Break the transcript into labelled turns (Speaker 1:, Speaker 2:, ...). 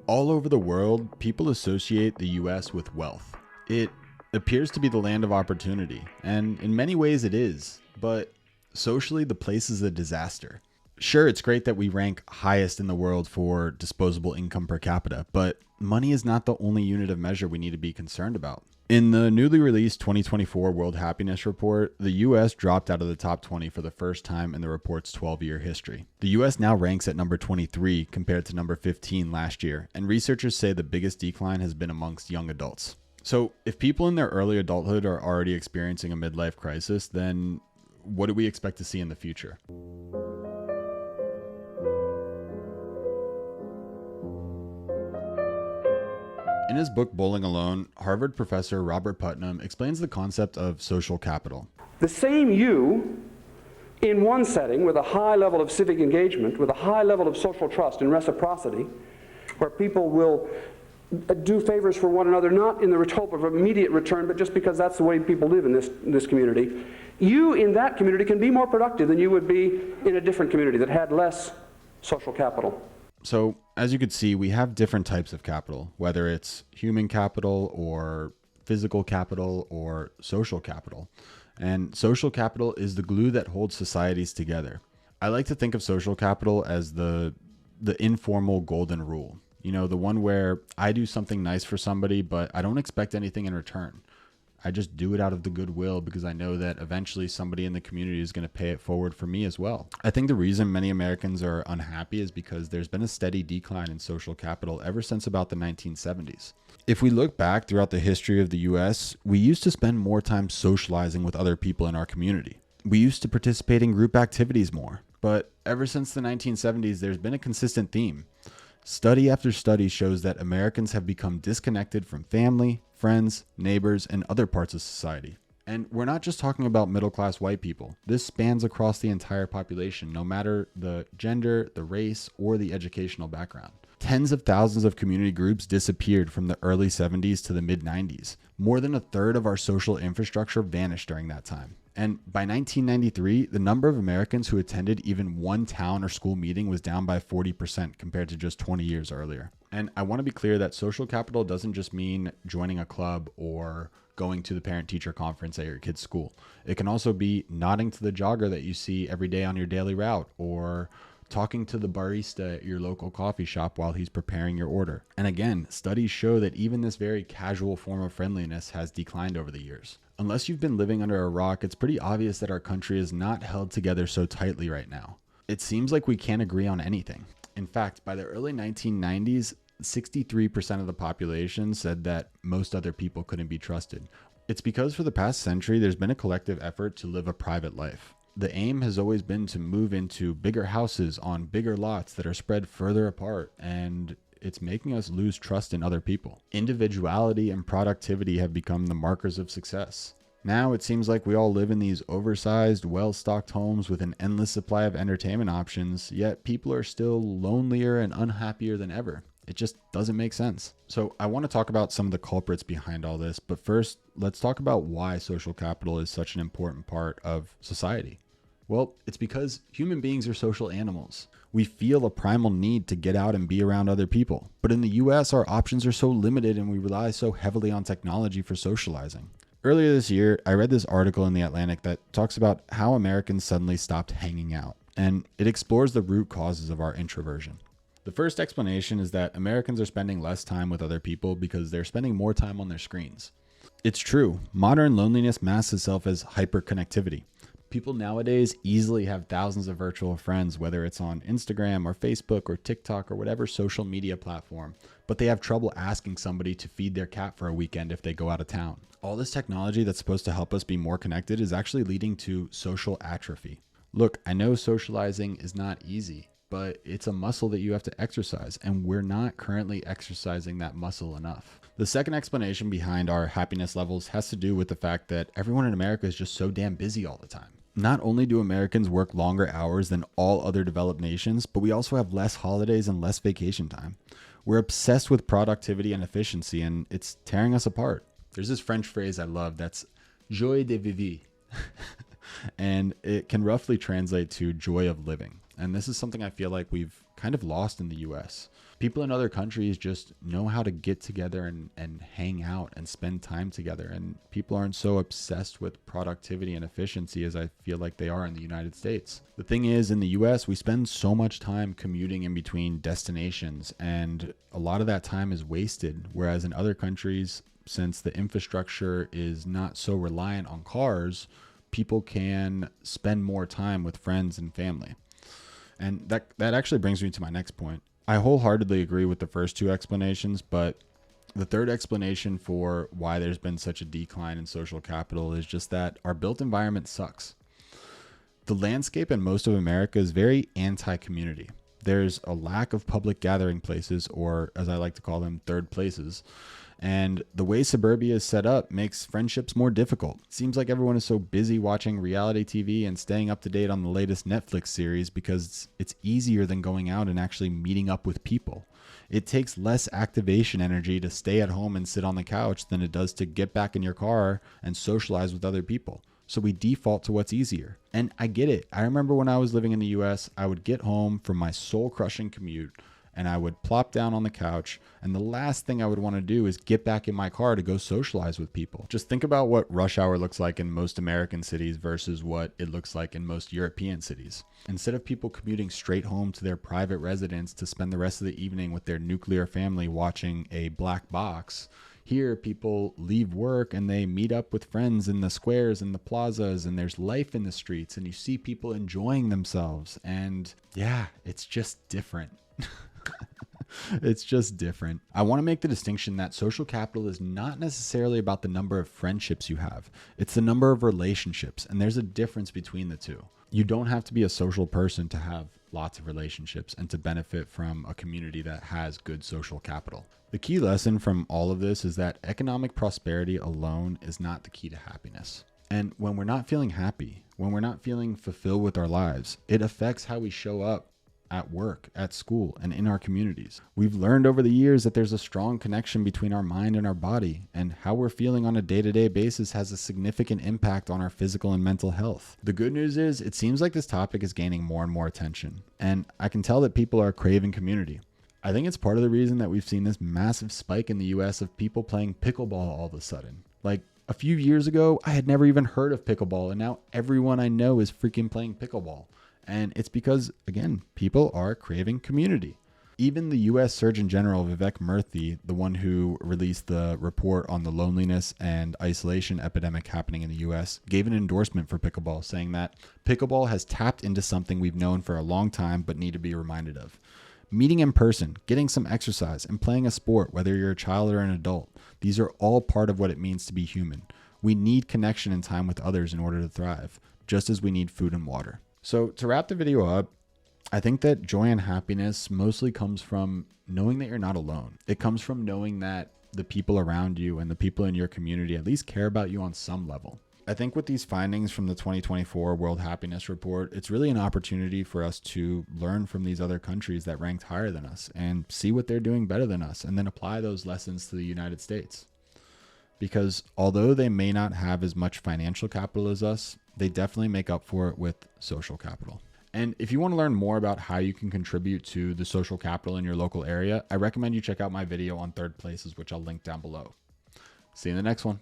Speaker 1: All over the world, people associate the US with wealth. It appears to be the land of opportunity, and in many ways it is, but socially the place is a disaster. Sure, it's great that we rank highest in the world for disposable income per capita, but money is not the only unit of measure we need to be concerned about. In the newly released 2024 World Happiness Report, the US dropped out of the top 20 for the first time in the report's 12-year history. The US now ranks at number 23 compared to number 15 last year, and researchers say the biggest decline has been amongst young adults. So if people in their early adulthood are already experiencing a midlife crisis, then what do we expect to see in the future? In his book, Bowling Alone, Harvard professor Robert Putnam explains the concept of social capital.
Speaker 2: The same you, in one setting with a high level of civic engagement, with a high level of social trust and reciprocity, where people will do favors for one another, not in the hope of immediate return, but just because that's the way people live in this community, you in that community can be more productive than you would be in a different community that had less social capital.
Speaker 1: So, as you could see, we have different types of capital, whether it's human capital or physical capital or social capital. And social capital is the glue that holds societies together. I like to think of social capital as the informal golden rule. You know, the one where I do something nice for somebody, but I don't expect anything in return. I just do it out of the goodwill because I know that eventually somebody in the community is going to pay it forward for me as well. I think the reason many Americans are unhappy is because there's been a steady decline in social capital ever since about the 1970s. If we look back throughout the history of the US, we used to spend more time socializing with other people in our community. We used to participate in group activities more. But ever since the 1970s, there's been a consistent theme. Study after study shows that Americans have become disconnected from family, friends, neighbors, and other parts of society. And we're not just talking about middle-class white people. This spans across the entire population, no matter the gender, the race, or the educational background. Tens of thousands of community groups disappeared from the early 70s to the mid-90s. More than a third of our social infrastructure vanished during that time. And by 1993, the number of Americans who attended even one town or school meeting was down by 40% compared to just 20 years earlier. And I want to be clear that social capital doesn't just mean joining a club or going to the parent-teacher conference at your kid's school. It can also be nodding to the jogger that you see every day on your daily route, or talking to the barista at your local coffee shop while he's preparing your order. And again, studies show that even this very casual form of friendliness has declined over the years. Unless you've been living under a rock, it's pretty obvious that our country is not held together so tightly right now. It seems like we can't agree on anything. In fact, by the early 1990s, 63% of the population said that most other people couldn't be trusted. It's because for the past century, there's been a collective effort to live a private life. The aim has always been to move into bigger houses on bigger lots that are spread further apart, and it's making us lose trust in other people. Individuality and productivity have become the markers of success. Now it seems like we all live in these oversized, well-stocked homes with an endless supply of entertainment options, yet people are still lonelier and unhappier than ever. It just doesn't make sense. So I want to talk about some of the culprits behind all this, but first, let's talk about why social capital is such an important part of society. Well, it's because human beings are social animals. We feel a primal need to get out and be around other people. But in the US, our options are so limited and we rely so heavily on technology for socializing. Earlier this year, I read this article in The Atlantic that talks about how Americans suddenly stopped hanging out, and it explores the root causes of our introversion. The first explanation is that Americans are spending less time with other people because they're spending more time on their screens. It's true, modern loneliness masks itself as hyperconnectivity. People nowadays easily have thousands of virtual friends, whether it's on Instagram or Facebook or TikTok or whatever social media platform, but they have trouble asking somebody to feed their cat for a weekend if they go out of town. All this technology that's supposed to help us be more connected is actually leading to social atrophy. Look, I know socializing is not easy, but it's a muscle that you have to exercise, and we're not currently exercising that muscle enough. The second explanation behind our happiness levels has to do with the fact that everyone in America is just so damn busy all the time. Not only do Americans work longer hours than all other developed nations, but we also have less holidays and less vacation time. We're obsessed with productivity and efficiency, and it's tearing us apart. There's this French phrase I love that's joie de vivre, and it can roughly translate to joy of living. And this is something I feel like we've kind of lost in the US. People in other countries just know how to get together and hang out and spend time together. And people aren't so obsessed with productivity and efficiency as I feel like they are in the United States. The thing is, in the US, we spend so much time commuting in between destinations, and a lot of that time is wasted. Whereas in other countries, since the infrastructure is not so reliant on cars, people can spend more time with friends and family. And that actually brings me to my next point. I wholeheartedly agree with the first two explanations, but the third explanation for why there's been such a decline in social capital is just that our built environment sucks. The landscape in most of America is very anti-community. There's a lack of public gathering places, or as I like to call them, third places. And the way suburbia is set up makes friendships more difficult. It seems like everyone is so busy watching reality TV and staying up to date on the latest Netflix series because it's easier than going out and actually meeting up with people. It takes less activation energy to stay at home and sit on the couch than it does to get back in your car and socialize with other people. So we default to what's easier. And I get it. I remember when I was living in the US, I would get home from my soul-crushing commute and I would plop down on the couch, and the last thing I would want to do is get back in my car to go socialize with people. Just think about what rush hour looks like in most American cities versus what it looks like in most European cities. Instead of people commuting straight home to their private residence to spend the rest of the evening with their nuclear family watching a black box, here people leave work and they meet up with friends in the squares and the plazas, and there's life in the streets, and you see people enjoying themselves. And yeah, it's just different. It's just different. I want to make the distinction that social capital is not necessarily about the number of friendships you have. It's the number of relationships, and there's a difference between the two. You don't have to be a social person to have lots of relationships and to benefit from a community that has good social capital. The key lesson from all of this is that economic prosperity alone is not the key to happiness. And when we're not feeling happy, when we're not feeling fulfilled with our lives, it affects how we show up at work, at school, and in our communities. We've learned over the years that there's a strong connection between our mind and our body, and how we're feeling on a day-to-day basis has a significant impact on our physical and mental health. The good news is, it seems like this topic is gaining more and more attention, and I can tell that people are craving community. I think it's part of the reason that we've seen this massive spike in the US of people playing pickleball all of a sudden. Like, a few years ago, I had never even heard of pickleball, and now everyone I know is freaking playing pickleball. And it's because, again, people are craving community. Even the U.S. Surgeon General Vivek Murthy, the one who released the report on the loneliness and isolation epidemic happening in the U.S., gave an endorsement for pickleball, saying that pickleball has tapped into something we've known for a long time but need to be reminded of. Meeting in person, getting some exercise, and playing a sport, whether you're a child or an adult, these are all part of what it means to be human. We need connection and time with others in order to thrive, just as we need food and water. So to wrap the video up, I think that joy and happiness mostly comes from knowing that you're not alone. It comes from knowing that the people around you and the people in your community at least care about you on some level. I think with these findings from the 2024 World Happiness Report, it's really an opportunity for us to learn from these other countries that ranked higher than us and see what they're doing better than us, and then apply those lessons to the United States. Because although they may not have as much financial capital as us, they definitely make up for it with social capital. And if you want to learn more about how you can contribute to the social capital in your local area, I recommend you check out my video on third places, which I'll link down below. See you in the next one.